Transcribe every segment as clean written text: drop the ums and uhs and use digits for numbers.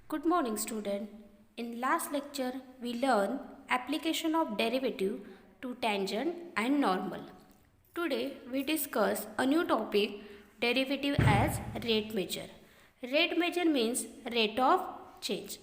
Good morning, student. In last lecture, we learned application of derivative to tangent and normal. Today, we discuss a new topic, derivative as rate measure. Rate measure means rate of change.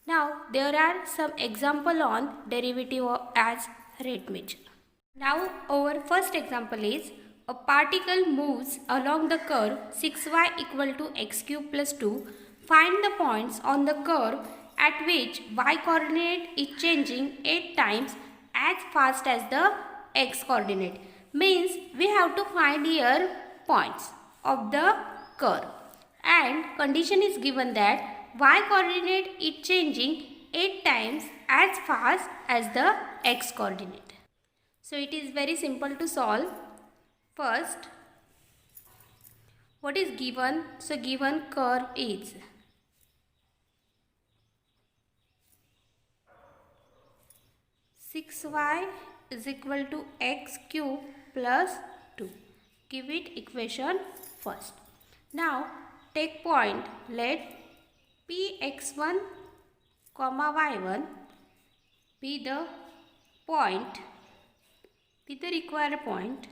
Now, there are some example on derivative as rate measure. Now, our first example is a particle moves along the curve 6y equal to x cube plus 2. Find the points on the curve at which y coordinate is changing 8 times as fast as the x coordinate. Means we have to find here points of the curve. And condition is given that y coordinate is changing 8 times as fast as the x coordinate. So it is very simple to solve. First, what is given? So given curve is six y is equal to x cube plus 2. Give it equation first. Now take point. Let px1 comma y1 be the point, be the required point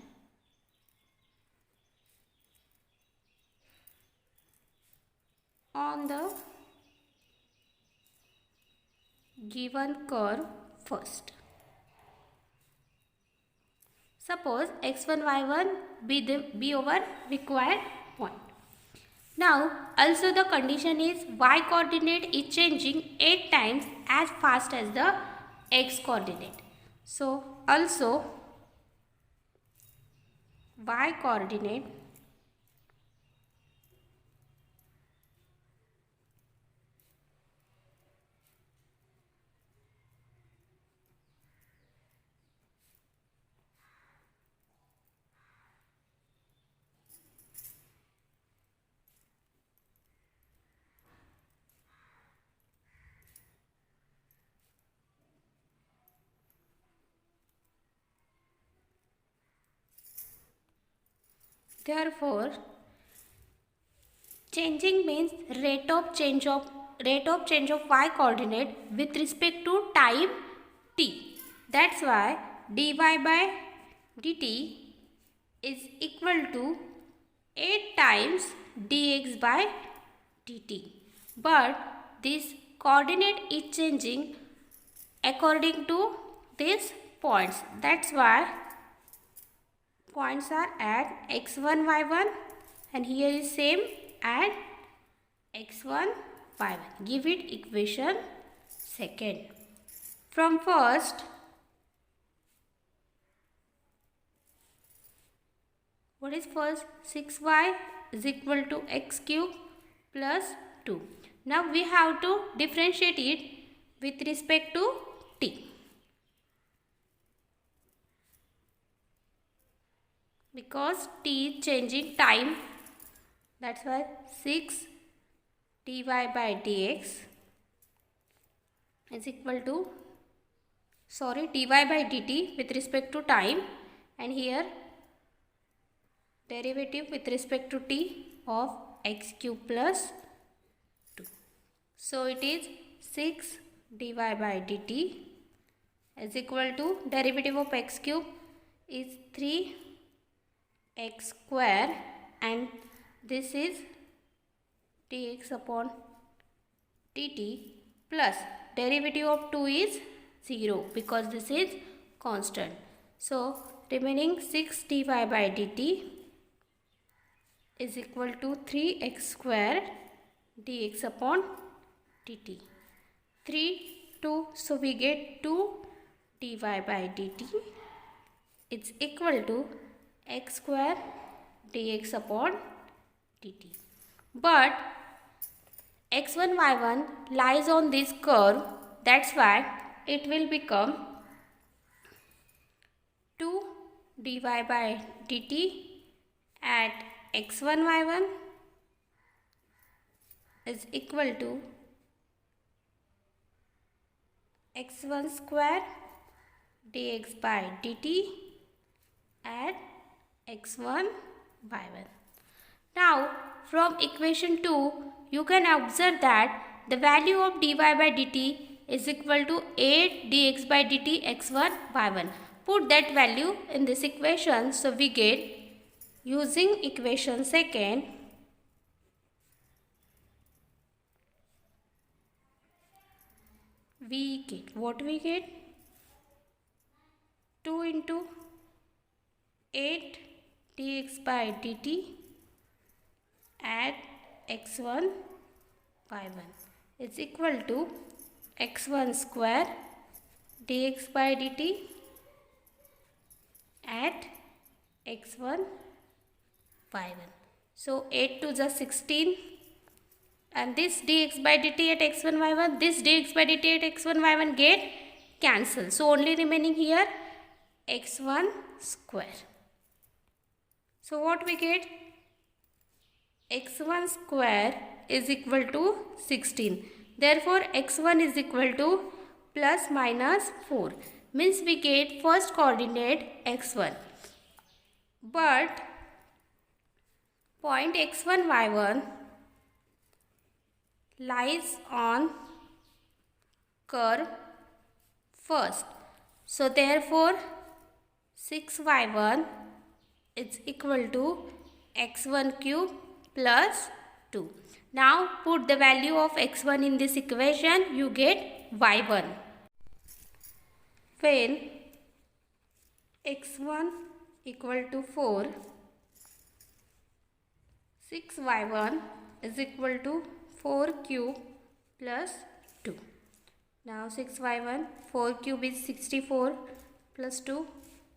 on the given curve first. Suppose x1 y1 be our required point. Now also the condition is y coordinate is changing 8 times as fast as the x coordinate. So also y coordinate therefore changing means rate of change of y coordinate with respect to time t. That's why dy by dt is equal to 8 times dx by dt. But this coordinate is changing according to these points. That's why points are at x1 y1 and here is same at x1 y1. Give it equation second. From first, what is first? 6y is equal to x cube plus 2. Now we have to differentiate it with respect to t. Because t is changing time, that's why 6 dy by dx is equal to dy by dt with respect to time, and here derivative with respect to t of x cube plus 2. So it is 6 dy by dt is equal to derivative of x cube is 3 x square and this is dx upon dt plus derivative of 2 is 0 because this is constant. So remaining 6 dy by dt is equal to 3x square dx upon dt. 3, 2, so we get 2 dy by dt. It's equal to x square dx upon dt. But x1 y1 lies on this curve, that's why it will become 2 dy by dt at x1 y1 is equal to x1 square dx by dt at x1 y1. Now from equation 2 you can observe that the value of dy by dt is equal to 8 dx by dt x1 y1. Put that value in this equation. So we get, using equation second, we get, what we get? 2 into 8 dx by dt at x1 y1 is equal to x1 square dx by dt at x1 y1. So 8 to the 16, and this dx by dt at x1 y1, this dx by dt at x1 y1 get cancelled. So only remaining here x1 square. So what we get? x1 square is equal to 16. Therefore x1 is equal to plus minus 4. Means we get first coordinate x1. But point x1 y1 lies on curve first. So therefore 6y1 is equal to x1 cube plus 2. Now put the value of x1 in this equation, you get y1. When x1 equal to 4, 6y1 is equal to 4 cube plus 2. Now 6y1, 4 cube is 64 plus 2.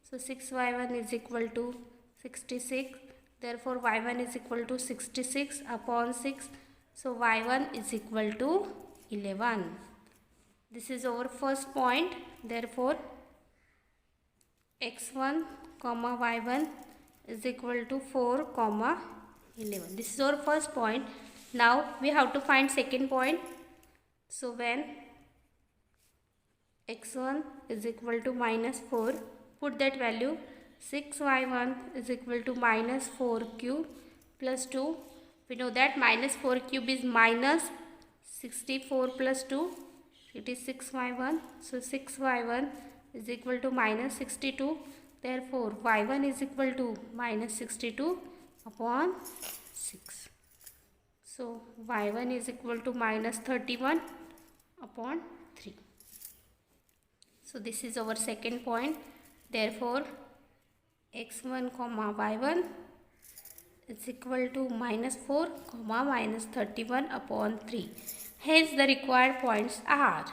So 6y1 is equal to 66. Therefore y1 is equal to 66 upon 6. So y1 is equal to 11. This is our first point. Therefore x1 comma y1 is equal to 4 comma 11. This is our first point. Now we have to find second point. So when x1 is equal to minus 4, put that value. 6y1 is equal to minus 4 cube plus 2. We know that minus 4 cube is minus 64 plus 2. It is 6y1. So 6y1 is equal to minus 62. Therefore y1 is equal to minus 62 upon 6. So y1 is equal to minus 31 upon 3. So this is our second point. Therefore x1 comma y1 is equal to minus 4 comma minus 31 upon 3. Hence the required points are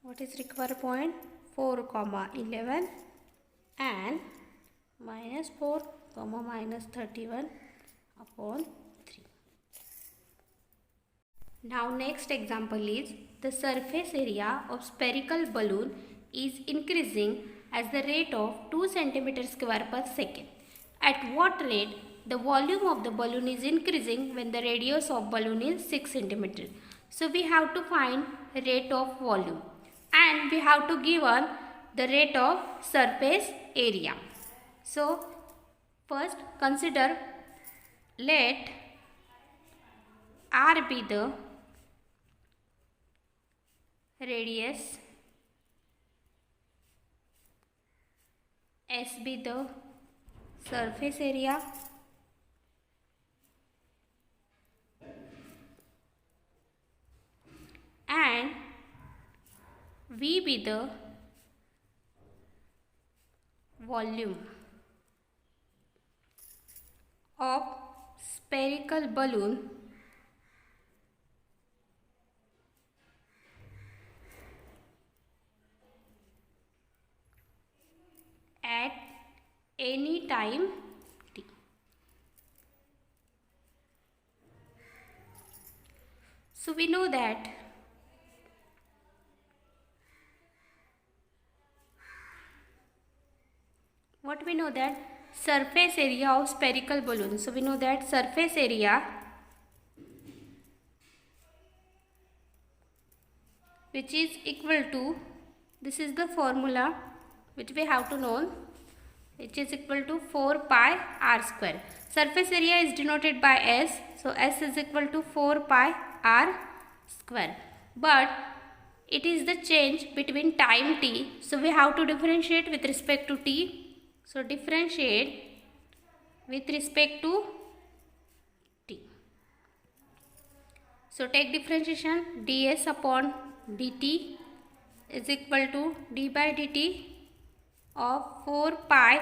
what is required point? 4 comma 11 and minus 4 comma minus 31 upon 3. Now next example is, the surface area of spherical balloon is increasing at the rate of 2 cm square per second. At what rate the volume of the balloon is increasing when the radius of balloon is 6 cm? So we have to find rate of volume and we have to given the rate of surface area. So first consider, let R be the radius, S be the surface area, and V be the volume of spherical balloon at any time t. So we know that what we know that surface area of spherical balloon. So we know that surface area which is equal to, this is the formula which we have to know, which is equal to 4 pi r square. Surface area is denoted by S, so S is equal to 4 pi r square. But it is the change between time t, so we have to differentiate with respect to t. So differentiate with respect to t. So take differentiation, ds upon dt is equal to d by dt of 4 pi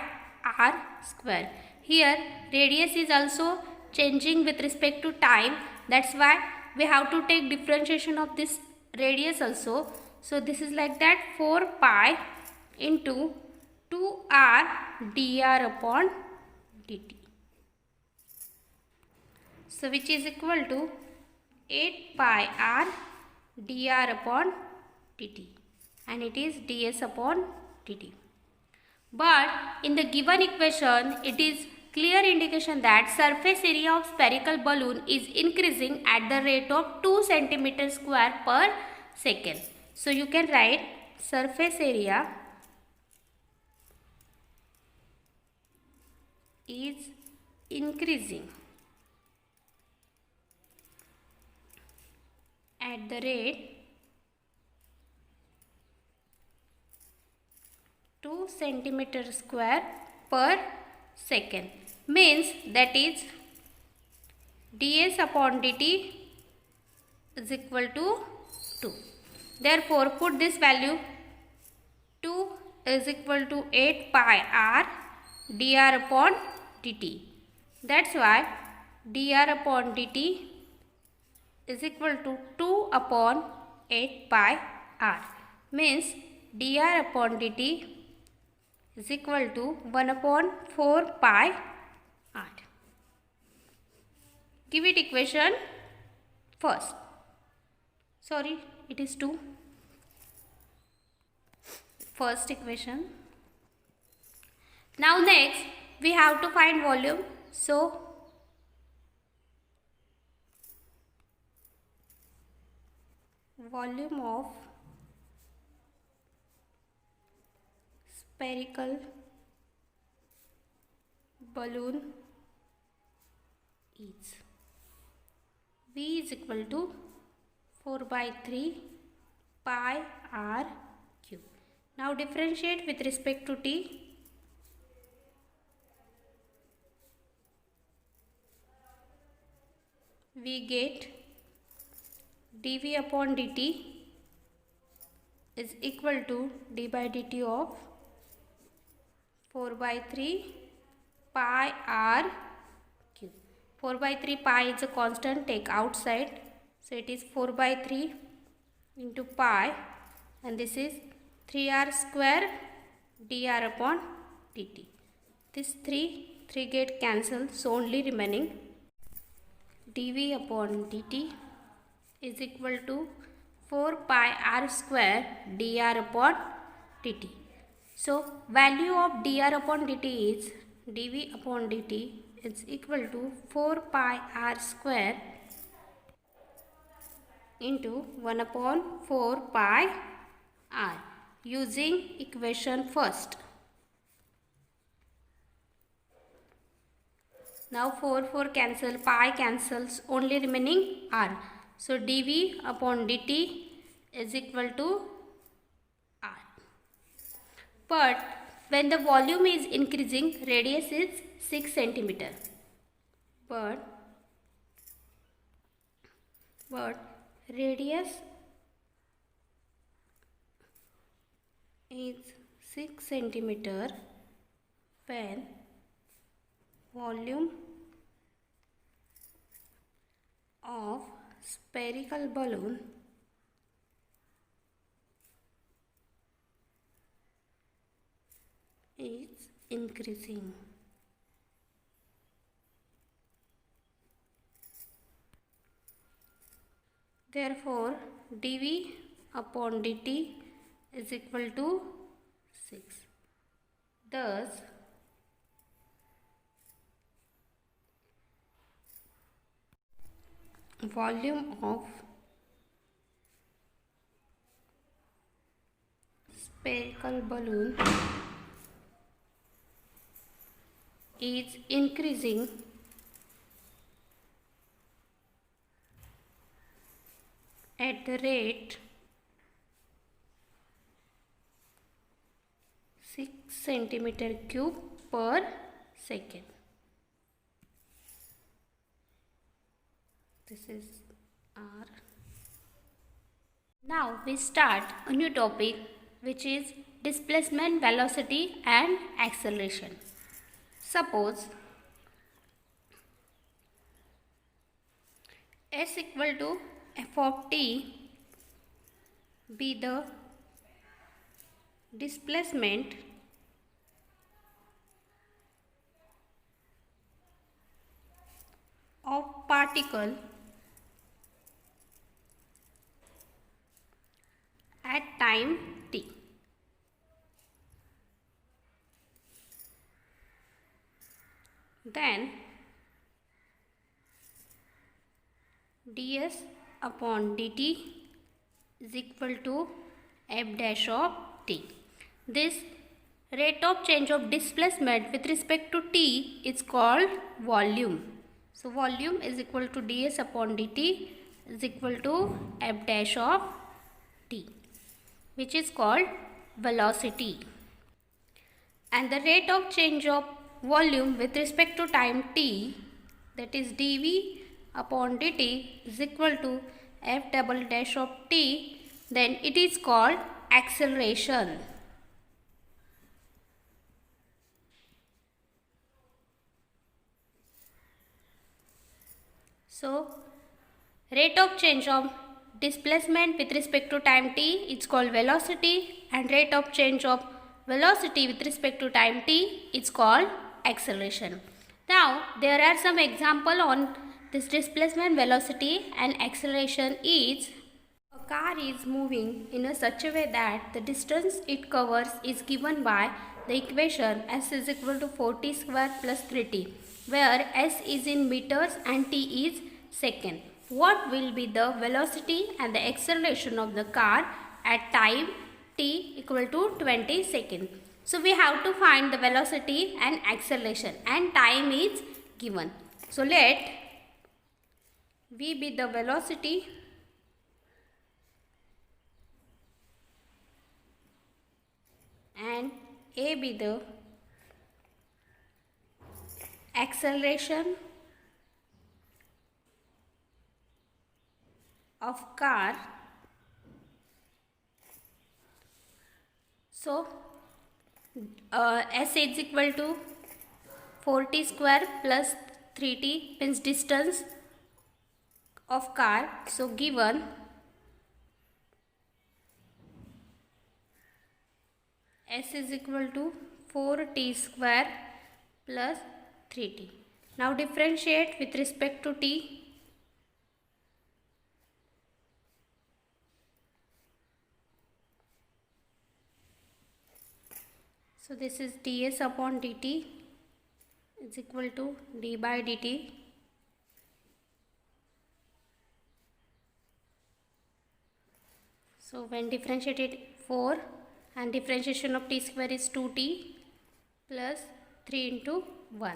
r square. Here radius is also changing with respect to time, that's why we have to take differentiation of this radius also. So this is like that, 4 pi into 2r dr upon dt. So which is equal to 8 pi r dr upon dt, and it is ds upon dt. But in the given equation, it is clear indication that surface area of spherical balloon is increasing at the rate of 2 centimeter square per second. So you can write surface area is increasing at the rate 2 centimeter square per second, means that is ds upon dt is equal to 2. Therefore put this value, 2 is equal to 8 pi r dr upon dt. That's why dr upon dt is equal to 2 upon 8 pi r, means dr upon dt is equal to 1 upon 4 pi r. Give it equation first. Sorry, it is 2. First equation. Now next we have to find volume. So volume of spherical balloon is V is equal to 4 by 3 pi r cube. Now differentiate with respect to t. We get dv upon dt is equal to d by dt of 4 by 3 pi r cube. 4 by 3 pi is a constant, take outside, so it is 4 by 3 into pi, and this is 3r square dr upon dt. This 3 get cancelled, so only remaining dv upon dt is equal to 4 pi r square dr upon dt. So value of dr upon dt is dv upon dt is equal to 4 pi r square into 1 upon 4 pi r, using equation first. Now 4 cancel, pi cancels, only remaining r. So dv upon dt is equal to r. But when the volume is increasing, radius is 6 centimeter. But radius is 6 centimeter when volume of spherical balloon is increasing. Therefore dv upon dt is equal to 6. Thus volume of spherical balloon is increasing at the rate 6 centimeter cube per second. This is R. Now we start a new topic, which is displacement, velocity and acceleration. Suppose S equal to f of t be the displacement of particle at time t. Then ds upon dt is equal to f dash of t. This rate of change of displacement with respect to t is called volume. So volume is equal to ds upon dt is equal to f dash of t, which is called velocity. And the rate of change of volume with respect to time t, that is dv upon dt is equal to f double dash of t, then it is called acceleration. So rate of change of displacement with respect to time t is called velocity, and rate of change of velocity with respect to time t is called acceleration. Now there are some example on this displacement, velocity and acceleration. Is a car is moving in a such a way that the distance it covers is given by the equation s is equal to 4t square plus 3t, where s is in meters and t is second. What will be the velocity and the acceleration of the car at time t equal to 20 seconds? So we have to find the velocity and acceleration, and time is given. So let v be the velocity and a be the acceleration of car. So s is equal to 4t square plus 3t means distance of car. So given s is equal to 4t square plus 3t. Now differentiate with respect to t. So this is ds upon dt is equal to d by dt. So when differentiated 4 and differentiation of t square is 2t plus 3 into 1,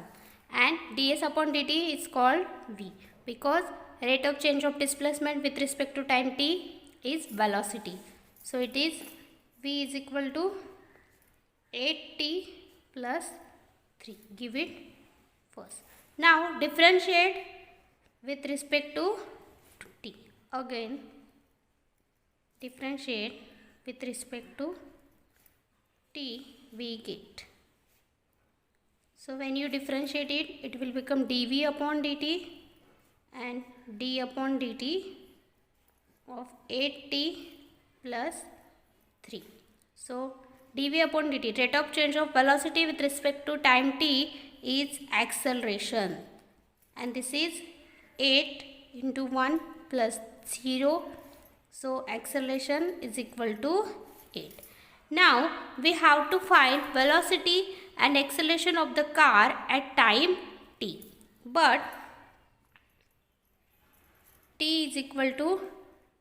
and ds upon dt is called v, because rate of change of displacement with respect to time t is velocity. So it is v is equal to 8t plus 3. Give it first. Now differentiate with respect to t. Again differentiate with respect to t, we get. So when you differentiate it, it will become dv upon dt and d upon dt of 8t plus 3. So dv upon dt, rate of change of velocity with respect to time t is acceleration, and this is 8 into 1 plus 0. So acceleration is equal to 8. Now we have to find velocity and acceleration of the car at time t, but t is equal to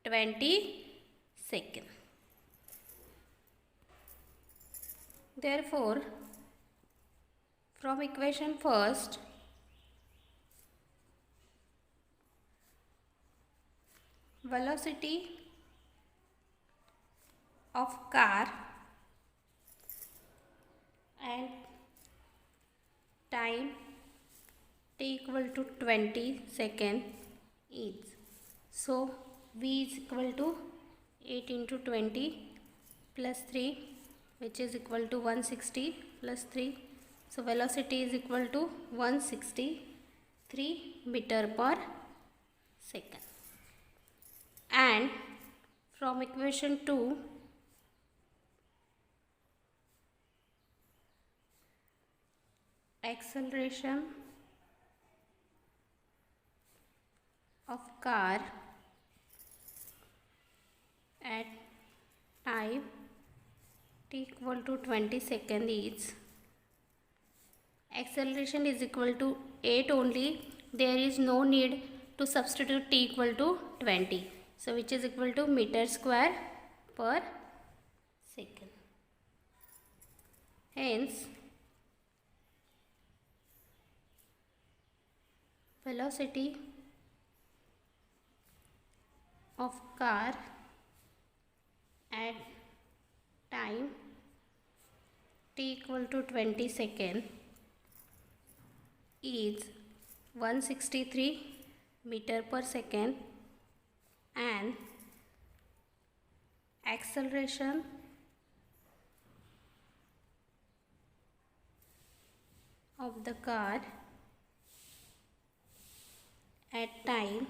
20 seconds. Therefore, from equation first, velocity of car and time t equal to 20 second is. So v is equal to 8 into 20 plus 3, which is equal to 160 plus 3. So velocity is equal to 163 meter per second. And from equation 2, acceleration of car at time t equal to 20 second is, acceleration is equal to 8 only, there is no need to substitute t equal to 20, so which is equal to meter square per second. Hence velocity of car at time t equal to 20 second is 163 meter per second, and acceleration of the car at time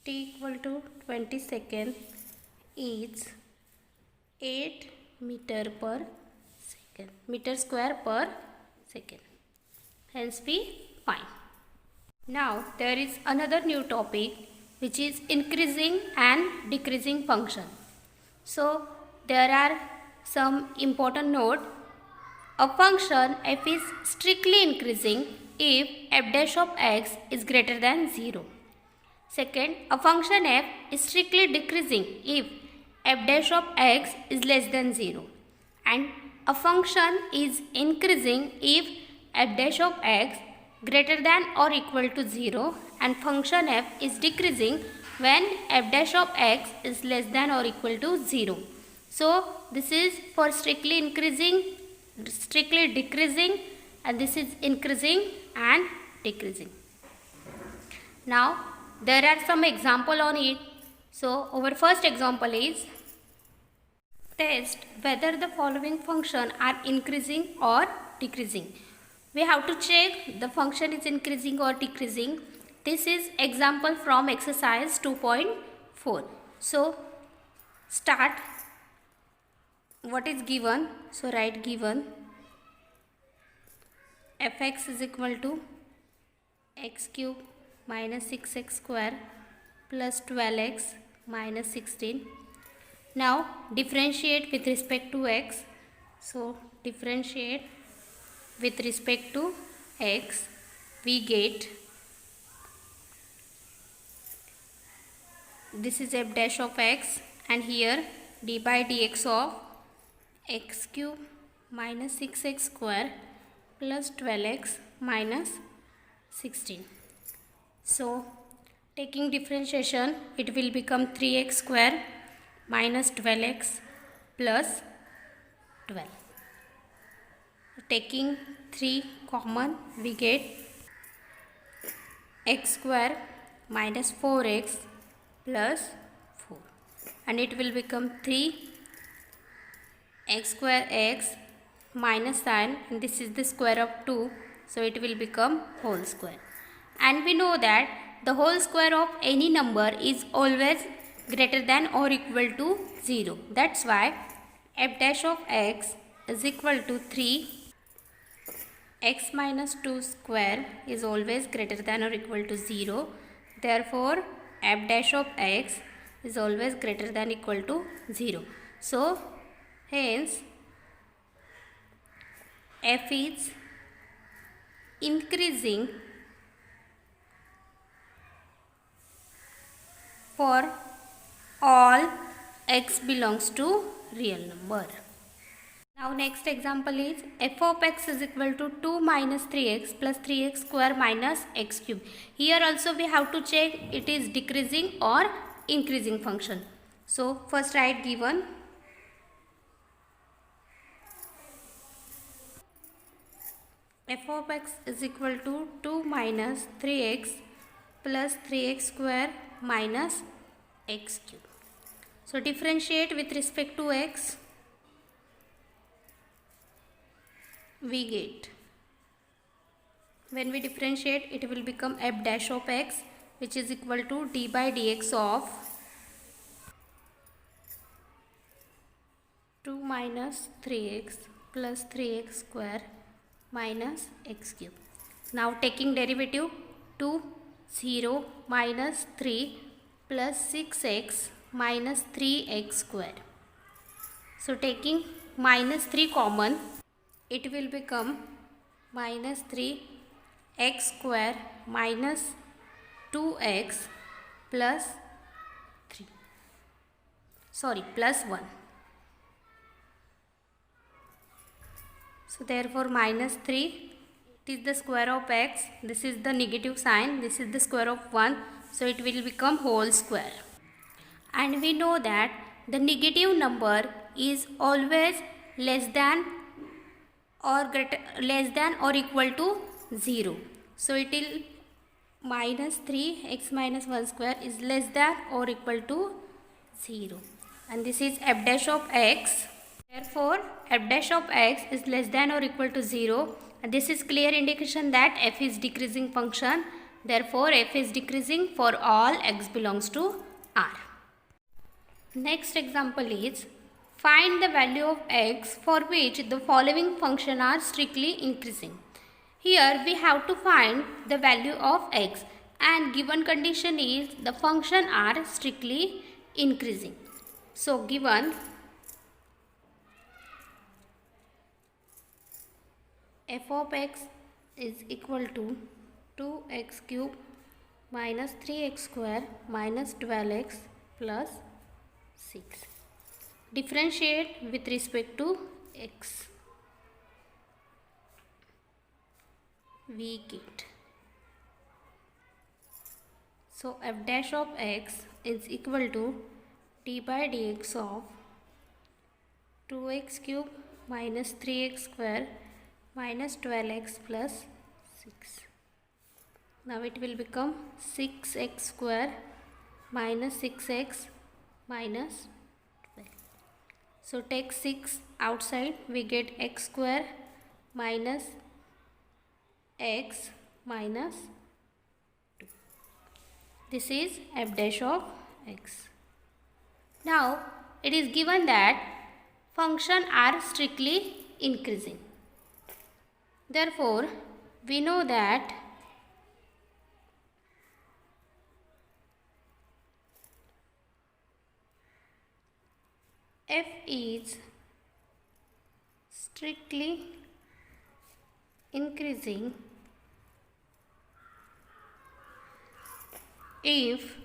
t equal to 20 second is 8 meter per second, meter square per second. Hence we find. Now there is another new topic, which is increasing and decreasing function. So there are some important note. A function f is strictly increasing if f dash of x is greater than 0. Second, a function f is strictly decreasing if f dash of x is less than 0. And a function is increasing if f dash of x greater than or equal to 0, and function f is decreasing when f dash of x is less than or equal to 0. So this is for strictly increasing, strictly decreasing, and this is increasing and decreasing. Now there are some example on it. So our first example is, test whether the following function are increasing or decreasing. We have to check the function is increasing or decreasing. This is example from exercise 2.4. So start what is given. So write given fx is equal to x cube minus 6x square plus 12x minus 16. Now differentiate with respect to x. So differentiate with respect to x, we get this is f dash of x, and here d by dx of x cube minus 6x square plus 12x minus 16. So taking differentiation, it will become 3x square minus 12x plus 12. Taking 3 common, we get x square minus 4x plus 4, and it will become 3 x square x minus sign, and this is the square of 2, so it will become whole square. And we know that the whole square of any number is always greater than or equal to 0. That's why f dash of x is equal to 3 x minus 2 square is always greater than or equal to 0. Therefore f dash of x is always greater than equal to 0. So hence f is increasing for all x belongs to real number. Now next example is f of x is equal to 2 minus 3x plus 3x square minus x cube. Here also we have to check it is decreasing or increasing function. So first write given. F of x is equal to 2 minus 3x plus 3x square minus x cube. So differentiate with respect to x. We get, when we differentiate, it will become f dash of x, which is equal to d by dx of 2 minus 3x plus 3x square minus x cube. Now taking derivative, 2 0 minus 3 plus 6x minus 3x square. So taking minus 3 common, it will become minus 3 x square minus 2x plus 3. Plus 1. So therefore minus 3, it is the square of x, this is the negative sign, this is the square of 1, so it will become whole square. And we know that the negative number is always less than or equal to 0. So it will minus 3x minus 1 square is less than or equal to 0. And this is f dash of x. Therefore, f dash of x is less than or equal to 0. And this is clear indication that f is decreasing function. Therefore, f is decreasing for all x belongs to R. Next example is, find the value of x for which the following function are strictly increasing. Here we have to find the value of x, and given condition is the function are strictly increasing. So given f of x is equal to 2x cube minus 3x square minus 12x plus 6. Differentiate with respect to x. We get, so f dash of x is equal to d by dx of 2x cube minus 3x square minus 12x plus 6. Now it will become 6x square minus 6x minus 12. So take 6 outside, we get x square minus x minus 2. This is f dash of x. Now it is given that function are strictly increasing. Therefore, we know that f is strictly increasing if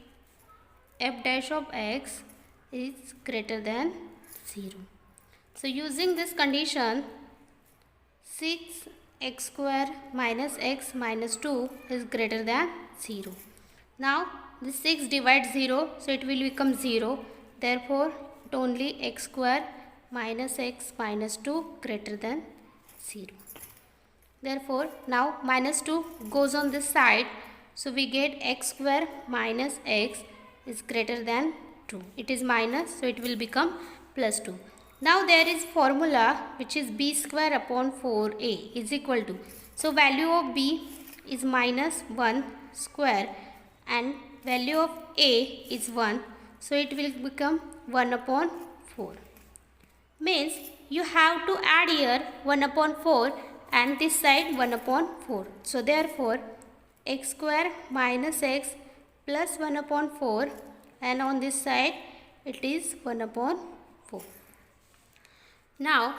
f dash of x is greater than 0. So using this condition, 6x square minus x minus 2 is greater than 0. Now this 6 divides 0, so it will become 0. Therefore only x square minus x minus 2 greater than 0. Therefore now minus 2 goes on this side, so we get x square minus x is greater than 2. It is minus, so it will become plus 2. Now there is formula which is b square upon 4a is equal to, so value of b is minus 1 square and value of a is 1, so it will become 1 upon 4. Means you have to add here 1 upon 4 and this side 1 upon 4. So therefore x square minus x plus 1 upon 4, and on this side it is 1 upon 4. Now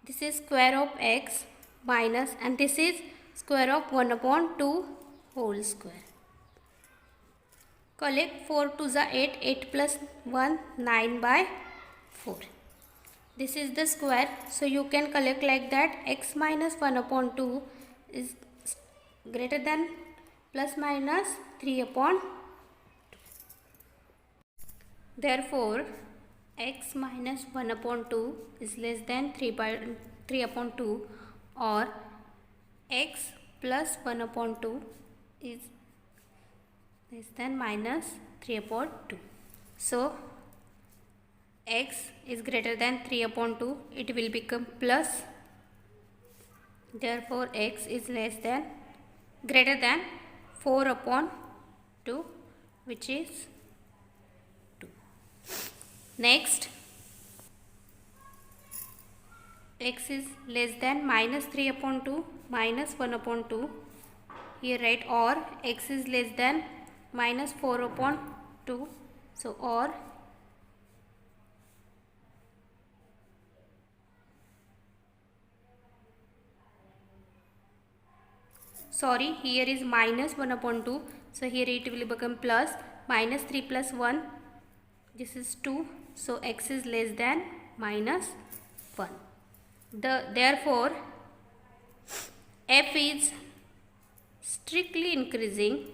this is square of x minus, and this is square of 1 upon 2 whole square. collect 4 to the 8, 8 plus 1, 9 by 4. This is the square, so you can collect like that. X minus 1 upon 2 is greater than plus minus 3 upon 2. Therefore, x minus 1 upon 2 is less than 3 upon 2, or x plus 1 upon 2 is less than minus 3 upon 2. So, x is greater than 3 upon 2, it will become plus. Therefore, x is greater than 4 upon 2, which is 2. Next, x is less than minus 3 upon 2, minus 1 upon 2. Here write or x is less than minus 4 upon 2. So, or sorry, here is minus 1 upon 2. So, here it will become plus. Minus 3 plus 1, this is 2. So, x is less than minus 1. Therefore, f is strictly increasing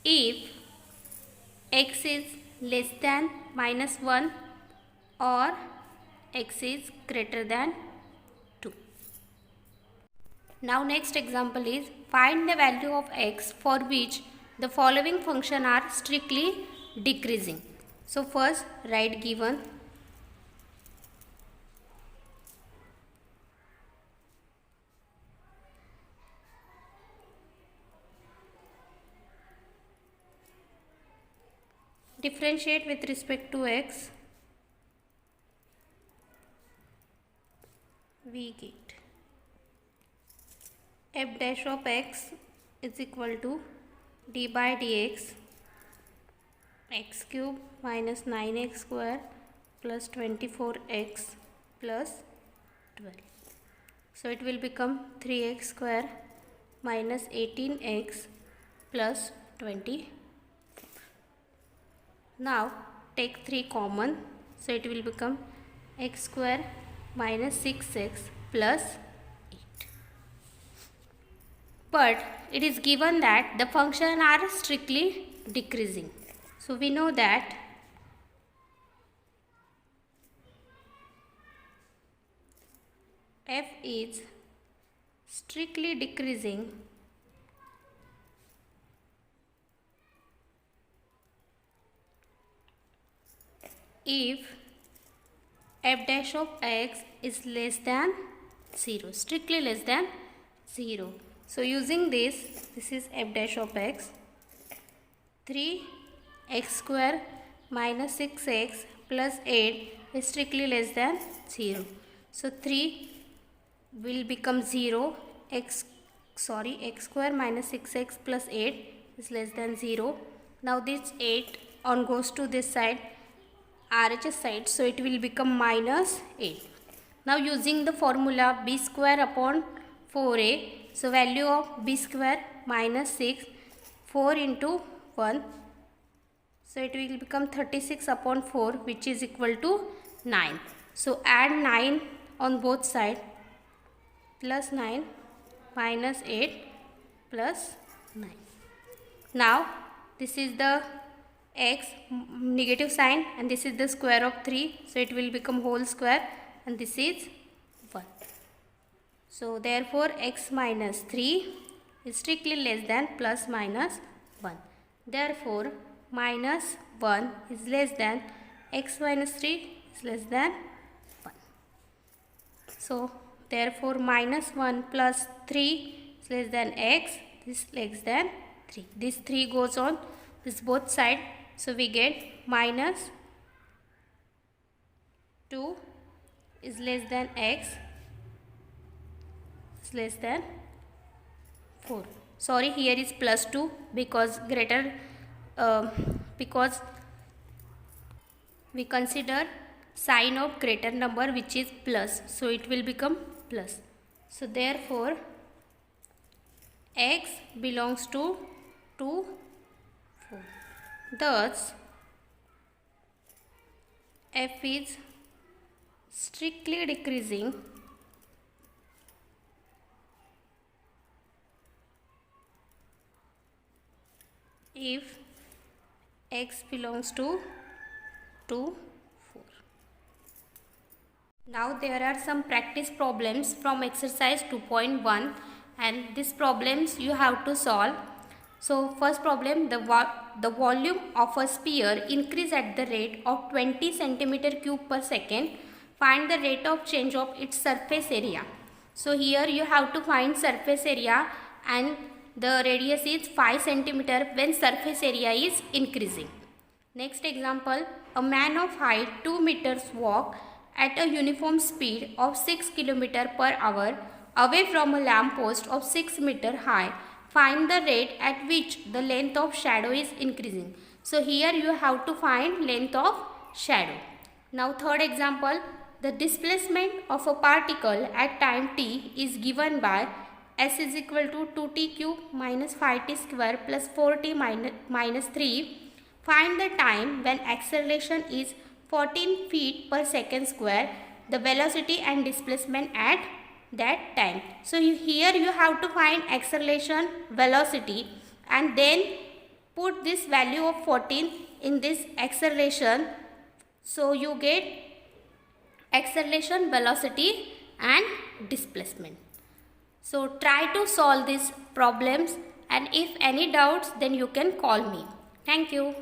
if x is less than minus 1 or x is greater than 2. Now next example is find the value of x for which the following function are strictly decreasing. So first write given. Differentiate with respect to x. We get f dash of x is equal to d by dx x cube minus 9x square plus 24x plus 12. So it will become 3x square minus 18x plus 20. Now take 3 common, so it will become x square minus 6x plus 8. But it is given that the function are strictly decreasing. So we know that f is strictly decreasing if f dash of x is less than 0, strictly less than 0. So using this is f dash of x, 3x square minus 6x plus 8 is strictly less than 0. So 3 will become 0, x square minus 6x plus 8 is less than 0. Now this 8 on goes to this side, RHS side, so it will become minus 8. Now using the formula b square upon 4a, so value of b square minus 6, 4 into 1, so it will become 36 upon 4, which is equal to 9. So add 9 on both sides, plus 9 minus 8 plus 9. Now this is the x negative sign and this is the square of 3, so it will become whole square and this is 1. So therefore x minus 3 is strictly less than plus minus 1. Therefore minus 1 is less than x minus 3 is less than 1. So therefore minus 1 plus 3 is less than x, this is less than 3. This 3 goes on this both side. So we get minus 2 is less than x is less than 4. Sorry, here is plus 2 because because we consider sign of greater number which is plus. So it will become plus. So therefore x belongs to 2, 4. Thus f is strictly decreasing if x belongs to 2, 4. Now there are some practice problems from exercise 2.1 and these problems you have to solve. So first problem, the volume of a sphere increase at the rate of 20 centimeter cube per second. Find the rate of change of its surface area. So here you have to find surface area and the radius is 5 centimeter when surface area is increasing. Next example, a man of height 2 meters walk at a uniform speed of 6 km per hour away from a lamp post of 6 meter high. Find the rate at which the length of shadow is increasing. So here you have to find length of shadow. Now third example, the displacement of a particle at time t is given by s is equal to 2t cube minus 5t square plus 4t minus 3. Find the time when acceleration is 14 feet per second square, the velocity and displacement at that time. So here you have to find acceleration, velocity and then put this value of 14 in this acceleration. So you get acceleration, velocity and displacement. So try to solve these problems and if any doubts then you can call me. Thank you.